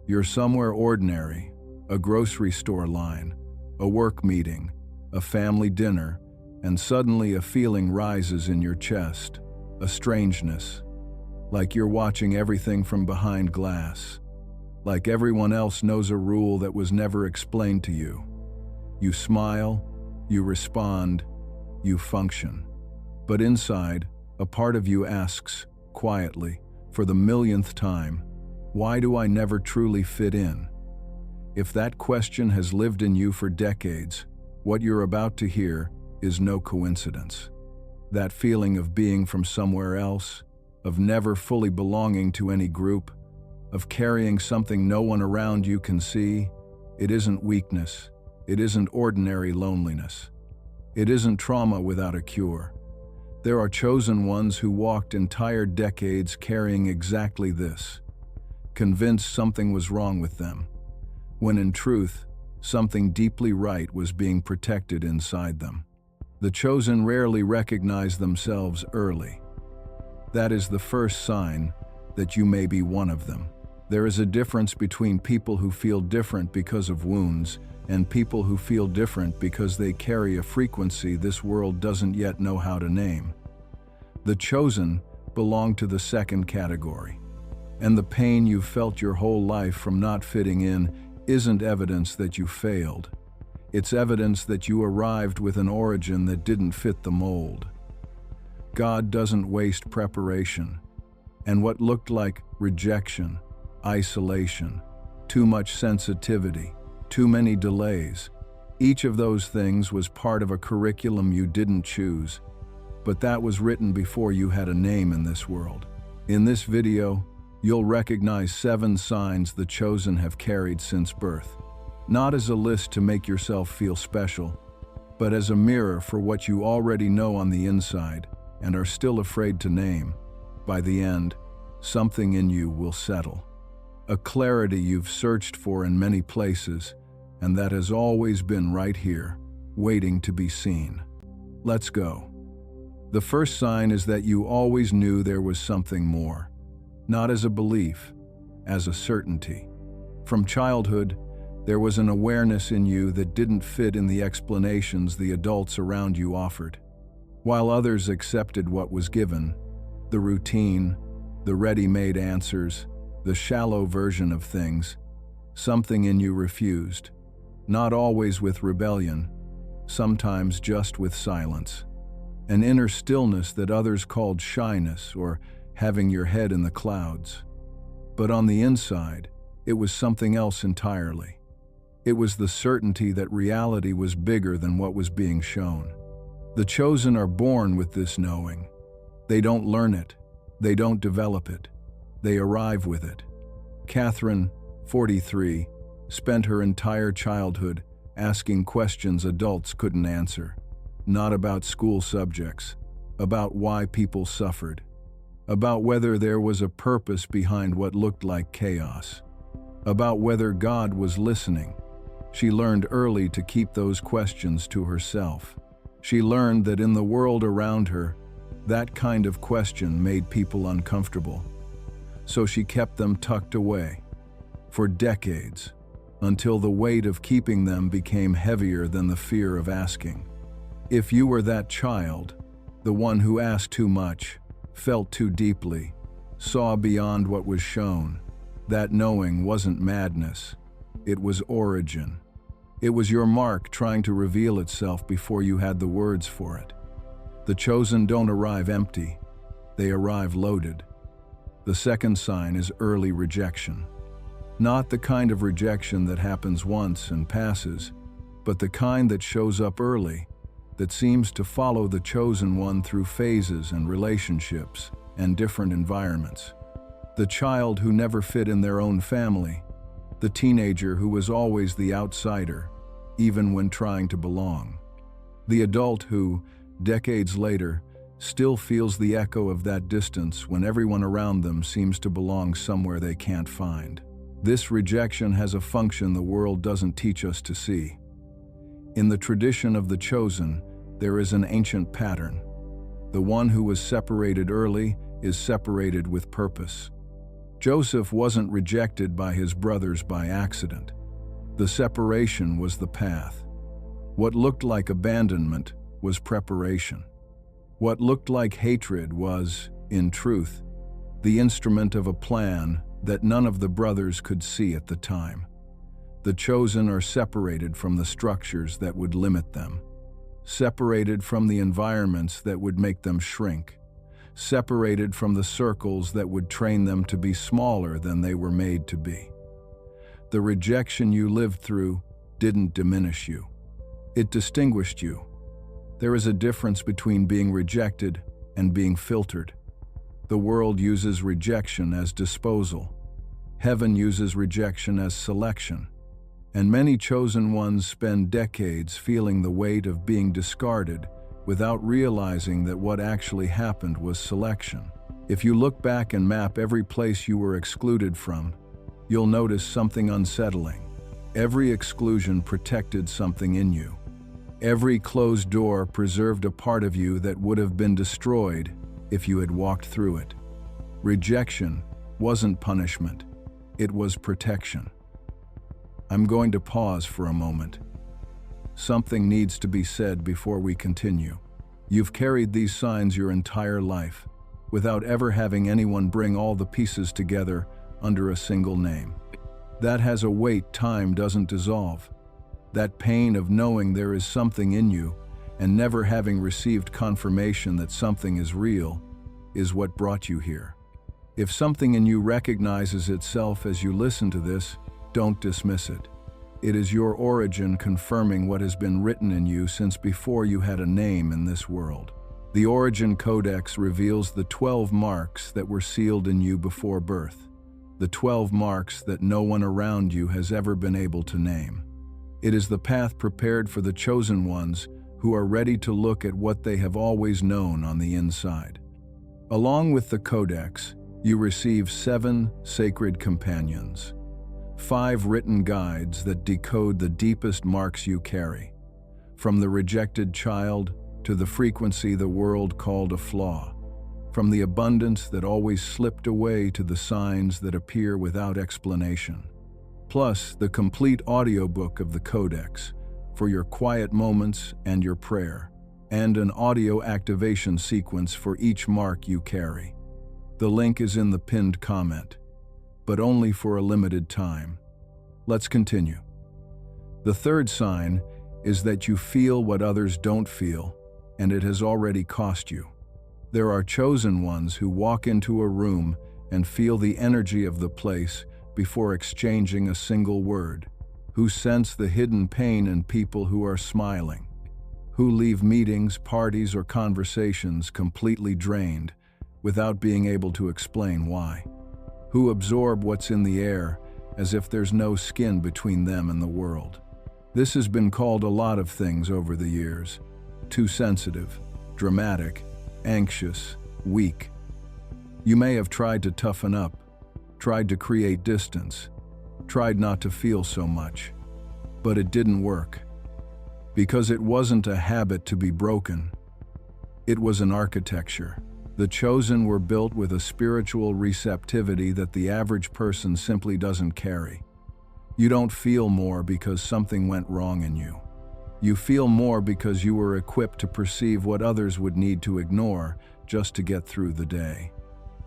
You're somewhere ordinary, a grocery store line, a work meeting, a family dinner, and suddenly a feeling rises in your chest, a strangeness, like you're watching everything from behind glass, like everyone else knows a rule that was never explained to you. You smile, you respond, you function. But inside, a part of you asks, quietly, for the millionth time, why do I never truly fit in? If that question has lived in you for decades, what you're about to hear is no coincidence. That feeling of being from somewhere else, of never fully belonging to any group, of carrying something no one around you can see, it isn't weakness, it isn't ordinary loneliness. It isn't trauma without a cure. There are chosen ones who walked entire decades carrying exactly this, convinced something was wrong with them, when in truth, something deeply right was being protected inside them. The chosen rarely recognize themselves early. That is the first sign that you may be one of them. There is a difference between people who feel different because of wounds and people who feel different because they carry a frequency this world doesn't yet know how to name. The chosen belong to the second category. And the pain you've felt your whole life from not fitting in isn't evidence that you failed. It's evidence that you arrived with an origin that didn't fit the mold. God doesn't waste preparation. And what looked like rejection, isolation, too much sensitivity, too many delays, each of those things was part of a curriculum you didn't choose, but that was written before you had a name in this world. In this video, you'll recognize 7 signs the chosen have carried since birth, not as a list to make yourself feel special, but as a mirror for what you already know on the inside and are still afraid to name. By the end, something in you will settle. A clarity you've searched for in many places, and that has always been right here, waiting to be seen. Let's go. The first sign is that you always knew there was something more, not as a belief, as a certainty. From childhood, there was an awareness in you that didn't fit in the explanations the adults around you offered. While others accepted what was given, the routine, the ready-made answers, the shallow version of things, something in you refused. Not always with rebellion, sometimes just with silence. An inner stillness that others called shyness or having your head in the clouds. But on the inside, it was something else entirely. It was the certainty that reality was bigger than what was being shown. The chosen are born with this knowing. They don't learn it. They don't develop it. They arrive with it. Catherine, 43, spent her entire childhood asking questions adults couldn't answer. Not about school subjects, about why people suffered, about whether there was a purpose behind what looked like chaos, about whether God was listening. She learned early to keep those questions to herself. She learned that in the world around her, that kind of question made people uncomfortable. So she kept them tucked away for decades, until the weight of keeping them became heavier than the fear of asking. If you were that child, the one who asked too much, felt too deeply, saw beyond what was shown, that knowing wasn't madness, it was origin. It was your mark trying to reveal itself before you had the words for it. The chosen don't arrive empty, they arrive loaded. The second sign is early rejection. Not the kind of rejection that happens once and passes, but the kind that shows up early, that seems to follow the chosen one through phases and relationships and different environments. The child who never fit in their own family, the teenager who was always the outsider, even when trying to belong. The adult who, decades later, still feels the echo of that distance when everyone around them seems to belong somewhere they can't find. This rejection has a function the world doesn't teach us to see. In the tradition of the chosen, there is an ancient pattern. The one who was separated early is separated with purpose. Joseph wasn't rejected by his brothers by accident. The separation was the path. What looked like abandonment was preparation. What looked like hatred was, in truth, the instrument of a plan that none of the brothers could see at the time. The chosen are separated from the structures that would limit them, separated from the environments that would make them shrink, separated from the circles that would train them to be smaller than they were made to be. The rejection you lived through didn't diminish you. It distinguished you. There is a difference between being rejected and being filtered. The world uses rejection as disposal. Heaven uses rejection as selection. And many chosen ones spend decades feeling the weight of being discarded without realizing that what actually happened was selection. If you look back and map every place you were excluded from, you'll notice something unsettling. Every exclusion protected something in you. Every closed door preserved a part of you that would have been destroyed if you had walked through it. Rejection wasn't punishment, it was protection. I'm going to pause for a moment. Something needs to be said before we continue. You've carried these signs your entire life, without ever having anyone bring all the pieces together under a single name. That has a weight time doesn't dissolve. That pain of knowing there is something in you and never having received confirmation that something is real is what brought you here. If something in you recognizes itself as you listen to this, don't dismiss it. It is your origin confirming what has been written in you since before you had a name in this world. The Origin Codex reveals the 12 marks that were sealed in you before birth, the 12 marks that no one around you has ever been able to name. It is the path prepared for the chosen ones who are ready to look at what they have always known on the inside. Along with the Codex, you receive 7 sacred companions, 5 written guides that decode the deepest marks you carry, from the rejected child to the frequency the world called a flaw, from the abundance that always slipped away to the signs that appear without explanation. Plus, the complete audiobook of the Codex for your quiet moments and your prayer, and an audio activation sequence for each mark you carry. The link is in the pinned comment, but only for a limited time. Let's continue. The third sign is that you feel what others don't feel, and it has already cost you. There are chosen ones who walk into a room and feel the energy of the place before exchanging a single word, who sense the hidden pain in people who are smiling, who leave meetings, parties, or conversations completely drained without being able to explain why, who absorb what's in the air as if there's no skin between them and the world. This has been called a lot of things over the years: too sensitive, dramatic, anxious, weak. You may have tried to toughen up, tried to create distance, tried not to feel so much, but it didn't work. Because it wasn't a habit to be broken, it was an architecture. The chosen were built with a spiritual receptivity that the average person simply doesn't carry. You don't feel more because something went wrong in you. You feel more because you were equipped to perceive what others would need to ignore just to get through the day.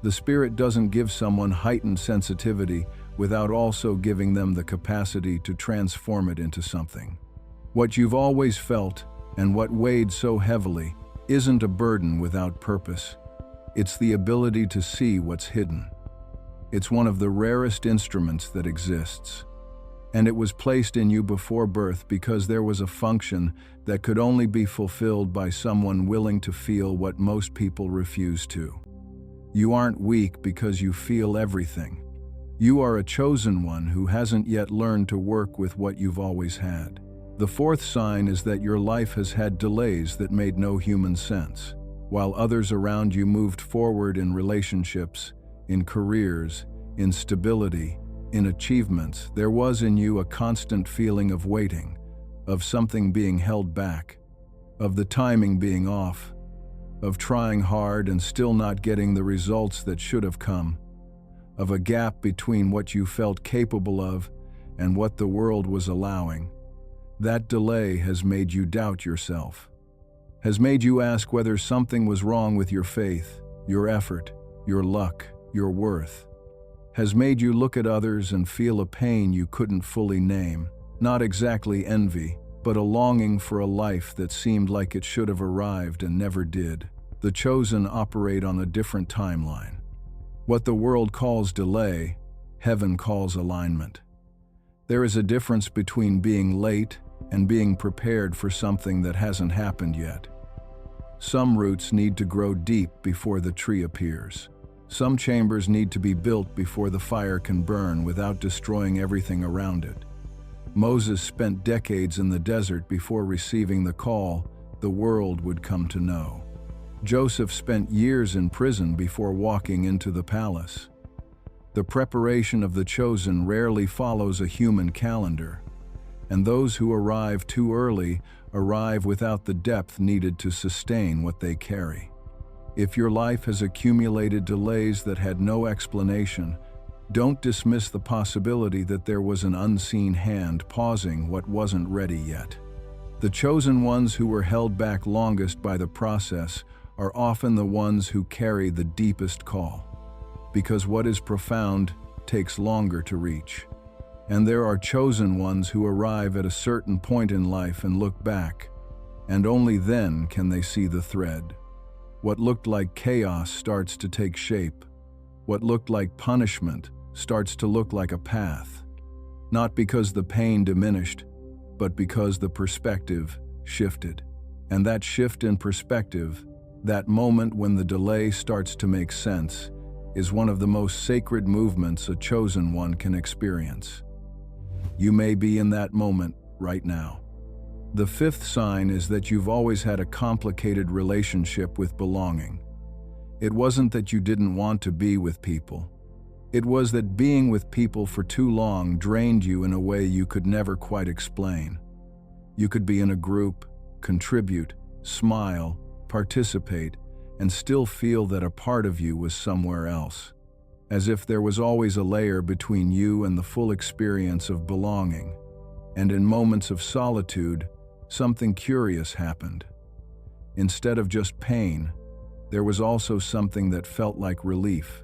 The Spirit doesn't give someone heightened sensitivity without also giving them the capacity to transform it into something. What you've always felt and what weighed so heavily isn't a burden without purpose. It's the ability to see what's hidden. It's one of the rarest instruments that exists. And it was placed in you before birth because there was a function that could only be fulfilled by someone willing to feel what most people refuse to. You aren't weak because you feel everything. You are a chosen one who hasn't yet learned to work with what you've always had. The fourth sign is that your life has had delays that made no human sense. While others around you moved forward in relationships, in careers, in stability, in achievements, there was in you a constant feeling of waiting, of something being held back, of the timing being off, of trying hard and still not getting the results that should have come, of a gap between what you felt capable of and what the world was allowing. That delay has made you doubt yourself, has made you ask whether something was wrong with your faith, your effort, your luck, your worth, has made you look at others and feel a pain you couldn't fully name, not exactly envy, but a longing for a life that seemed like it should have arrived and never did. The chosen operate on a different timeline. What the world calls delay, heaven calls alignment. There is a difference between being late and being prepared for something that hasn't happened yet. Some roots need to grow deep before the tree appears. Some chambers need to be built before the fire can burn without destroying everything around it. Moses spent decades in the desert before receiving the call the world would come to know. Joseph spent years in prison before walking into the palace. The preparation of the chosen rarely follows a human calendar, and those who arrive too early arrive without the depth needed to sustain what they carry. If your life has accumulated delays that had no explanation, don't dismiss the possibility that there was an unseen hand pausing what wasn't ready yet. The chosen ones who were held back longest by the process are often the ones who carry the deepest call, because what is profound takes longer to reach. And there are chosen ones who arrive at a certain point in life and look back, and only then can they see the thread. What looked like chaos starts to take shape. What looked like punishment starts to look like a path. Not because the pain diminished, but because the perspective shifted. And that shift in perspective, that moment when the delay starts to make sense, is one of the most sacred movements a chosen one can experience. You may be in that moment right now. The fifth sign is that you've always had a complicated relationship with belonging. It wasn't that you didn't want to be with people. It was that being with people for too long drained you in a way you could never quite explain. You could be in a group, contribute, smile, participate, and still feel that a part of you was somewhere else, as if there was always a layer between you and the full experience of belonging. And in moments of solitude, something curious happened. Instead of just pain, there was also something that felt like relief,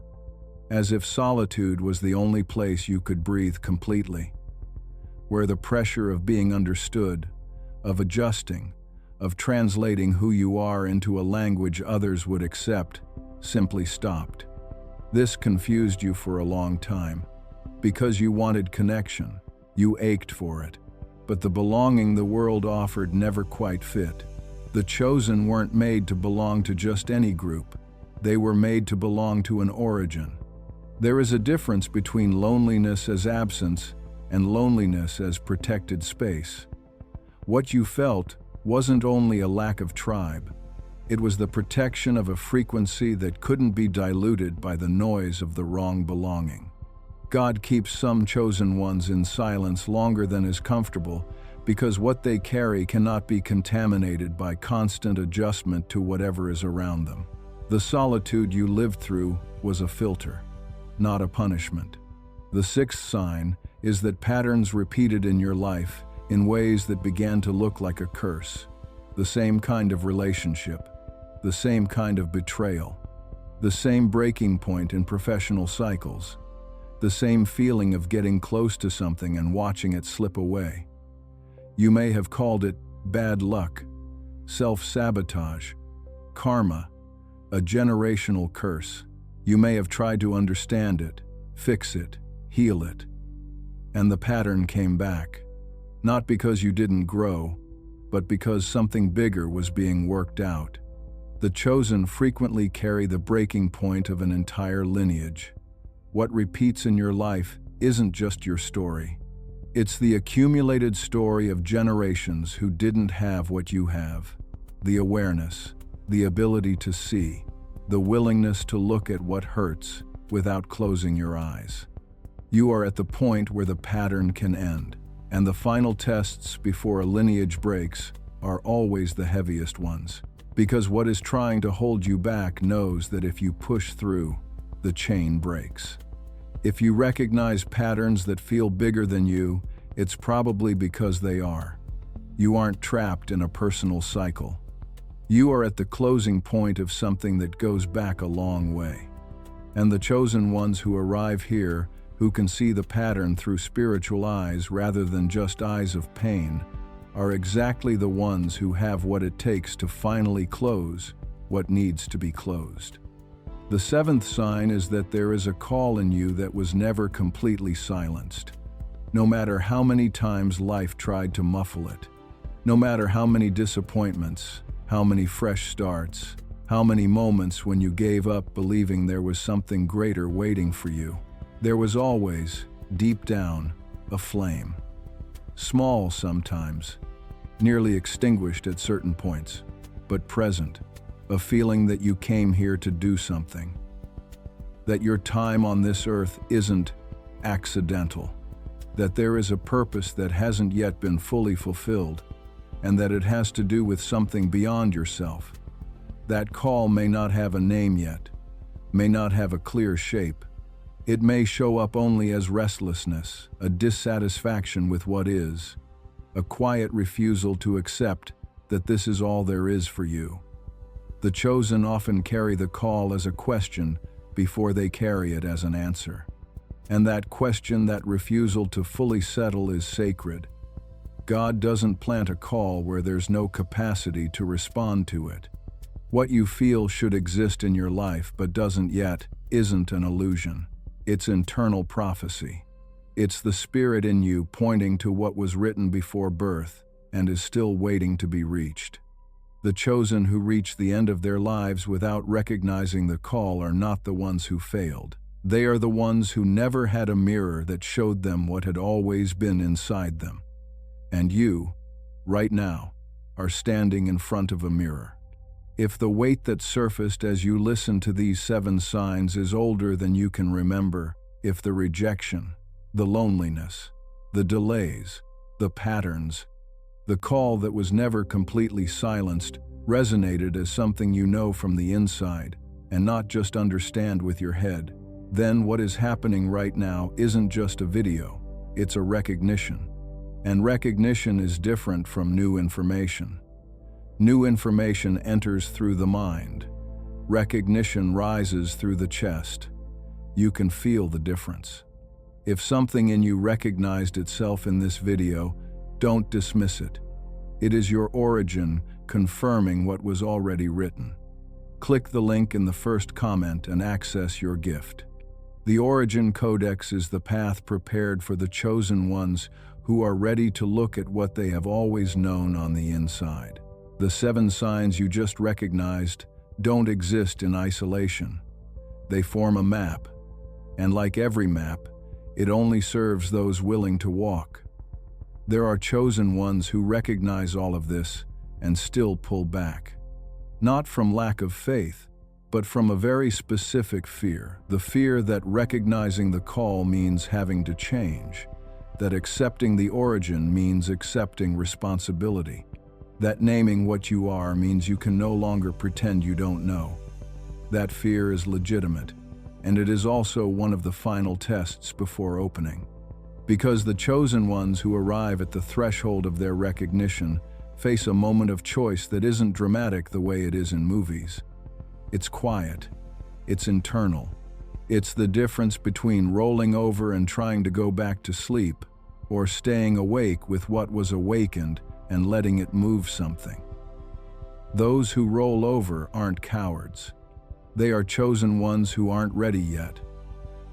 as if solitude was the only place you could breathe completely, where the pressure of being understood, of adjusting, of translating who you are into a language others would accept, simply stopped. This confused you for a long time. Because you wanted connection, you ached for it. But the belonging the world offered never quite fit. The chosen weren't made to belong to just any group. They were made to belong to an origin. There is a difference between loneliness as absence and loneliness as protected space. What you felt wasn't only a lack of tribe. It was the protection of a frequency that couldn't be diluted by the noise of the wrong belonging. God keeps some chosen ones in silence longer than is comfortable because what they carry cannot be contaminated by constant adjustment to whatever is around them. The solitude you lived through was a filter, not a punishment. The sixth sign is that patterns repeated in your life in ways that began to look like a curse. The same kind of relationship, the same kind of betrayal, the same breaking point in professional cycles, the same feeling of getting close to something and watching it slip away. You may have called it bad luck, self-sabotage, karma, a generational curse. You may have tried to understand it, fix it, heal it. And the pattern came back, not because you didn't grow, but because something bigger was being worked out. The chosen frequently carry the breaking point of an entire lineage. What repeats in your life isn't just your story. It's the accumulated story of generations who didn't have what you have. The awareness, the ability to see, the willingness to look at what hurts without closing your eyes. You are at the point where the pattern can end, and the final tests before a lineage breaks are always the heaviest ones, because what is trying to hold you back knows that if you push through, the chain breaks. If you recognize patterns that feel bigger than you, it's probably because they are. You aren't trapped in a personal cycle. You are at the closing point of something that goes back a long way. And the chosen ones who arrive here, who can see the pattern through spiritual eyes rather than just eyes of pain, are exactly the ones who have what it takes to finally close what needs to be closed. The seventh sign is that there is a call in you that was never completely silenced. No matter how many times life tried to muffle it, no matter how many disappointments, how many fresh starts, how many moments when you gave up believing there was something greater waiting for you, there was always, deep down, a flame. Small sometimes, nearly extinguished at certain points, but present, a feeling that you came here to do something. That your time on this earth isn't accidental. That there is a purpose that hasn't yet been fully fulfilled, and that it has to do with something beyond yourself. That call may not have a name yet, may not have a clear shape. It may show up only as restlessness, a dissatisfaction with what is, a quiet refusal to accept that this is all there is for you. The chosen often carry the call as a question before they carry it as an answer. And that question, that refusal to fully settle, is sacred. God doesn't plant a call where there's no capacity to respond to it. What you feel should exist in your life but doesn't yet isn't an illusion. It's internal prophecy. It's the spirit in you pointing to what was written before birth and is still waiting to be reached. The chosen who reach the end of their lives without recognizing the call are not the ones who failed. They are the ones who never had a mirror that showed them what had always been inside them. And you, right now, are standing in front of a mirror. If the weight that surfaced as you listened to these 7 signs is older than you can remember, if the rejection, the loneliness, the delays, the patterns, the call that was never completely silenced resonated as something you know from the inside and not just understand with your head, then what is happening right now isn't just a video, it's a recognition. And recognition is different from new information. New information enters through the mind. Recognition rises through the chest. You can feel the difference. If something in you recognized itself in this video, don't dismiss it. It is your origin confirming what was already written. Click the link in the first comment and access your gift. The Origin Codex is the path prepared for the chosen ones who are ready to look at what they have always known on the inside. The 7 signs you just recognized don't exist in isolation. They form a map, and like every map, it only serves those willing to walk. There are chosen ones who recognize all of this and still pull back. Not from lack of faith, but from a very specific fear. The fear that recognizing the call means having to change. That accepting the origin means accepting responsibility. That naming what you are means you can no longer pretend you don't know. That fear is legitimate, and it is also one of the final tests before opening. Because the chosen ones who arrive at the threshold of their recognition face a moment of choice that isn't dramatic the way it is in movies. It's quiet. It's internal. It's the difference between rolling over and trying to go back to sleep, or staying awake with what was awakened and letting it move something. Those who roll over aren't cowards. They are chosen ones who aren't ready yet.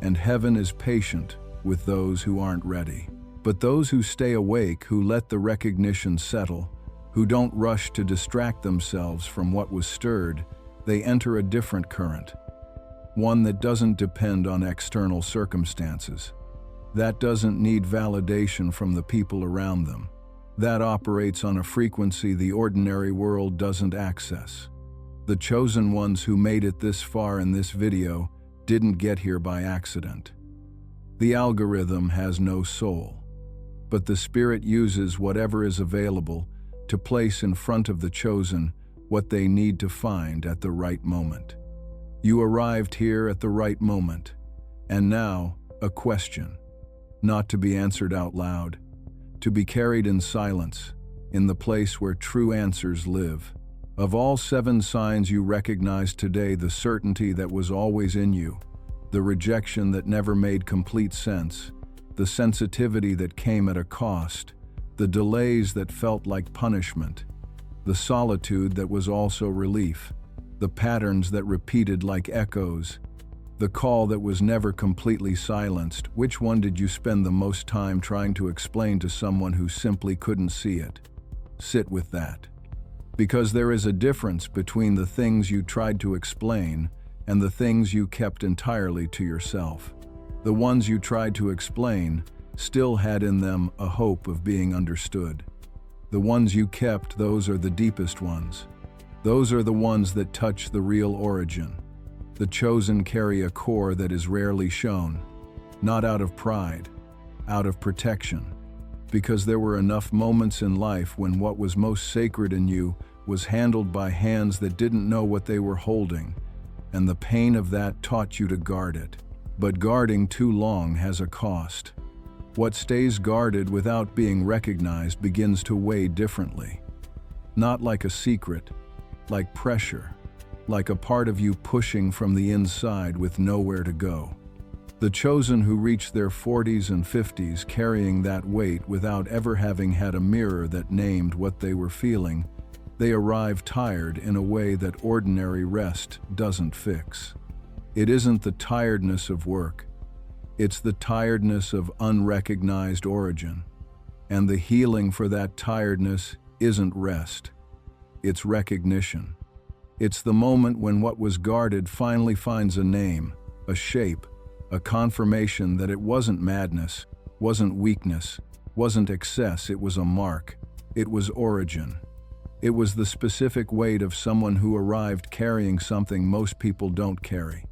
And heaven is patient with those who aren't ready. But those who stay awake, who let the recognition settle, who don't rush to distract themselves from what was stirred, they enter a different current. One that doesn't depend on external circumstances. That doesn't need validation from the people around them. That operates on a frequency the ordinary world doesn't access. The chosen ones who made it this far in this video didn't get here by accident. The algorithm has no soul, but the Spirit uses whatever is available to place in front of the chosen what they need to find at the right moment. You arrived here at the right moment, and now, a question, not to be answered out loud, to be carried in silence, in the place where true answers live. Of all 7 signs you recognize today, the certainty that was always in you, the rejection that never made complete sense, the sensitivity that came at a cost, the delays that felt like punishment, the solitude that was also relief, the patterns that repeated like echoes, the call that was never completely silenced. Which one did you spend the most time trying to explain to someone who simply couldn't see it? Sit with that. Because there is a difference between the things you tried to explain and the things you kept entirely to yourself. The ones you tried to explain still had in them a hope of being understood. The ones you kept, those are the deepest ones. Those are the ones that touch the real origin. The chosen carry a core that is rarely shown, not out of pride, out of protection, because there were enough moments in life when what was most sacred in you was handled by hands that didn't know what they were holding, and the pain of that taught you to guard it. But guarding too long has a cost. What stays guarded without being recognized begins to weigh differently. Not like a secret, like pressure, like a part of you pushing from the inside with nowhere to go. The chosen who reach their 40s and 50s carrying that weight without ever having had a mirror that named what they were feeling, they arrive tired in a way that ordinary rest doesn't fix. It isn't the tiredness of work, it's the tiredness of unrecognized origin. And the healing for that tiredness isn't rest, it's recognition. It's the moment when what was guarded finally finds a name, a shape, a confirmation that it wasn't madness, wasn't weakness, wasn't excess, it was a mark, it was origin. It was the specific weight of someone who arrived carrying something most people don't carry.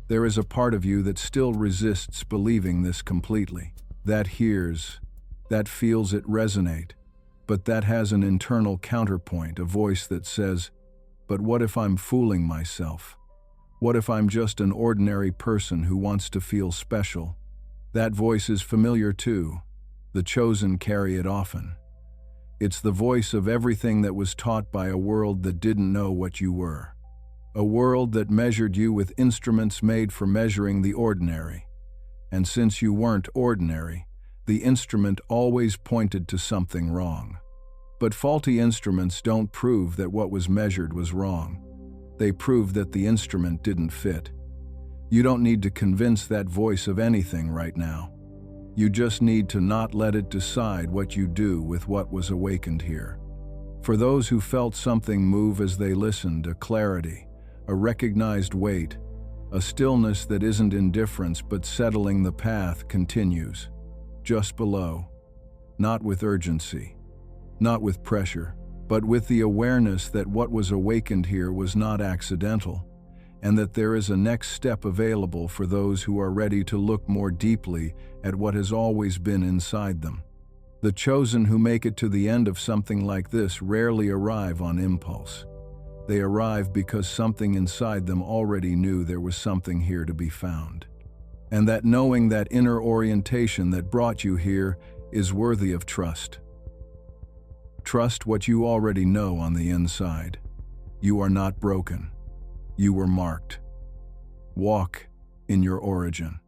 There is a part of you that still resists believing this completely, that hears, that feels it resonate, but that has an internal counterpoint, a voice that says, "But what if I'm fooling myself? What if I'm just an ordinary person who wants to feel special?" That voice is familiar too. The chosen carry it often. It's the voice of everything that was taught by a world that didn't know what you were. A world that measured you with instruments made for measuring the ordinary. And since you weren't ordinary, the instrument always pointed to something wrong. But faulty instruments don't prove that what was measured was wrong. They prove that the instrument didn't fit. You don't need to convince that voice of anything right now. You just need to not let it decide what you do with what was awakened here. For those who felt something move as they listened, a clarity, a recognized weight, a stillness that isn't indifference but settling the path continues. Just below, not with urgency, not with pressure, but with the awareness that what was awakened here was not accidental, and that there is a next step available for those who are ready to look more deeply at what has always been inside them. The chosen who make it to the end of something like this rarely arrive on impulse. They arrive because something inside them already knew there was something here to be found. And that knowing, that inner orientation that brought you here, is worthy of trust. Trust what you already know on the inside. You are not broken. You were marked. Walk in your origin.